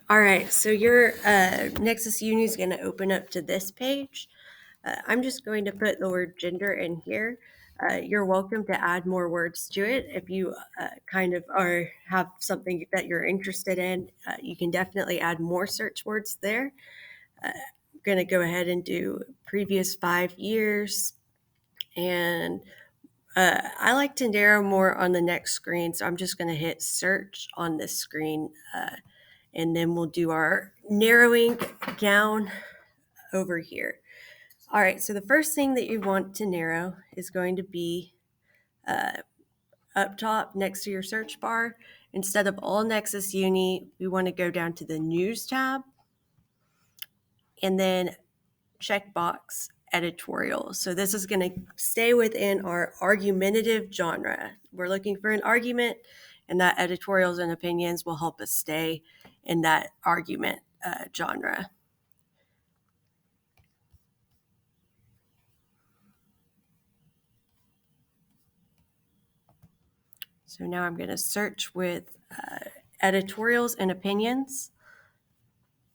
All right, so your Nexis Uni is going to open up to this page. I'm just going to put the word gender in here. You're welcome to add more words to it if you kind of have something that you're interested in. You can definitely add more search words there. I'm going to go ahead and do previous 5 years, and I like to narrow more on the next screen, so I'm just going to hit search on this screen, and then we'll do our narrowing down over here. All right, so the first thing that you want to narrow is going to be up top next to your search bar. Instead of all Nexis Uni, we want to go down to the News tab and then checkbox editorial. So this is going to stay within our argumentative genre. We're looking for an argument, and that editorials and opinions will help us stay in that argument genre. So now I'm going to search with editorials and opinions.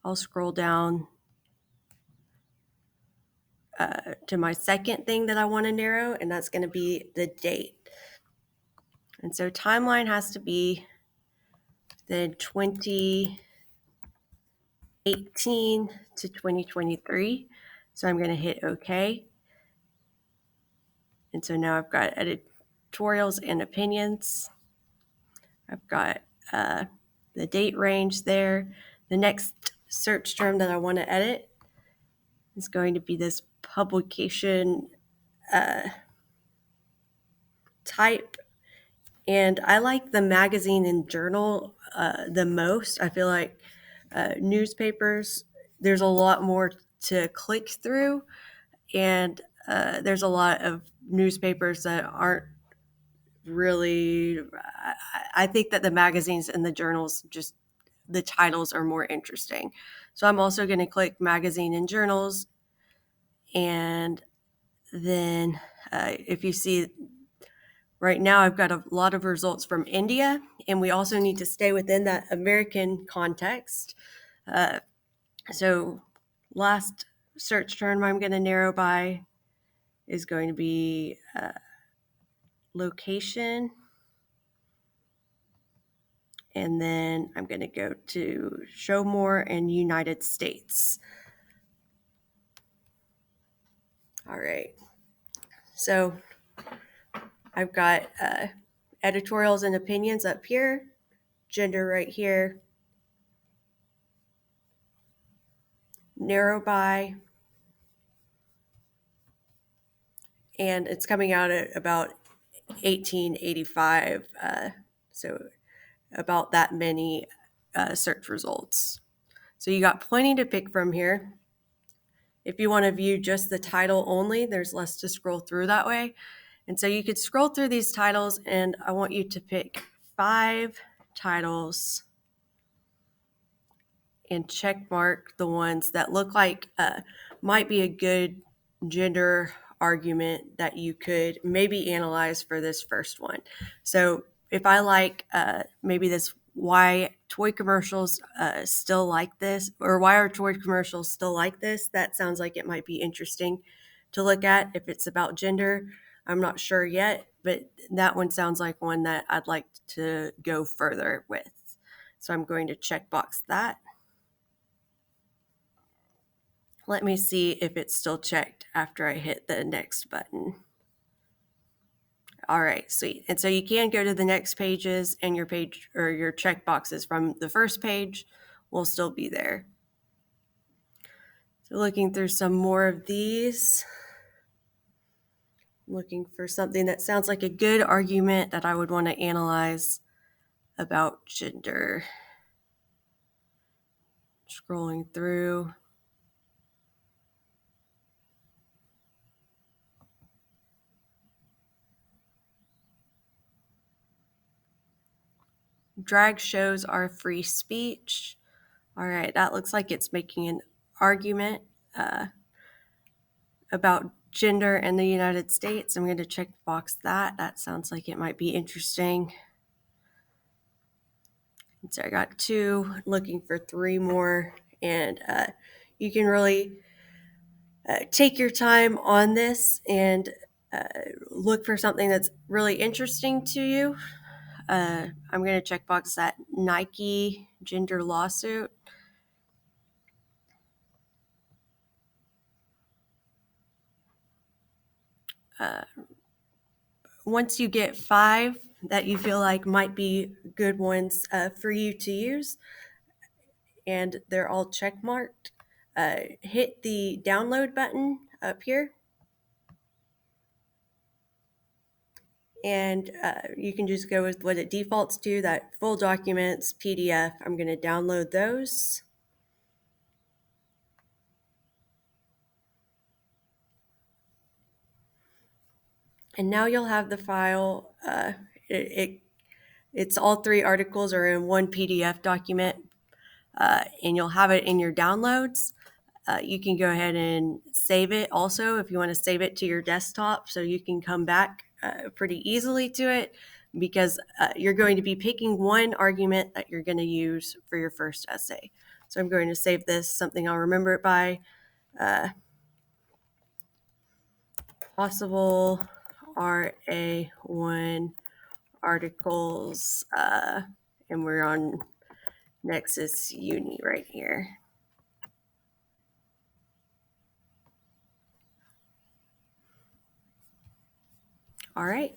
I'll scroll down to my second thing that I want to narrow, and that's going to be the date. And so timeline has to be the 2018 to 2023. So I'm going to hit OK. And so now I've got editorials and opinions. I've got the date range there. The next search term that I want to edit is going to be this publication type. And I like the magazine and journal the most. I feel like newspapers, there's a lot more to click through, and there's a lot of newspapers that aren't really. I think that the magazines and the journals, just the titles are more interesting. So I'm also going to click magazine and journals, and then if you see right now, I've got a lot of results from India, and we also need to stay within that American context. So last search term I'm going to narrow by is going to be location. And then I'm going to go to show more in United States. All right. So I've got editorials and opinions up here, gender right here, narrow by, and it's coming out at about 1885. So about that many search results. So you got plenty to pick from here. If you want to view just the title only, there's less to scroll through that way. And so you could scroll through these titles, and I want you to pick 5 titles and check mark the ones that look like might be a good gender argument that you could maybe analyze for this first one. So if I like maybe this, why toy commercials still like this, or why are toy commercials still like this, that sounds like it might be interesting to look at. If it's about gender, I'm not sure yet, but that one sounds like one that I'd like to go further with. So I'm going to check box that. Let me see if it's still checked after I hit the next button. All right, sweet. And so you can go to the next pages, and your page or your check boxes from the first page will still be there. So looking through some more of these, looking for something that sounds like a good argument that I would want to analyze about gender. Scrolling through. Drag shows are free speech. All right, that looks like it's making an argument about gender in the United States. I'm going to check box that. That sounds like it might be interesting. So I got 2, looking for 3 more, and you can really take your time on this and uh, look for something that's really interesting to you. I'm going to checkbox that Nike gender lawsuit. Uh, Once you get 5 that you feel like might be good ones for you to use, and they're all check marked, hit the download button up here. And you can just go with what it defaults to, that full documents, PDF. I'm going to download those. And now you'll have the file. It's all 3 articles are in one PDF document, and you'll have it in your downloads. You can go ahead and save it also if you want to save it to your desktop, so you can come back pretty easily to it, because you're going to be picking one argument that you're going to use for your first essay. So I'm going to save this, something I'll remember it by. Possible RA1 articles, and we're on Nexis Uni right here. All right.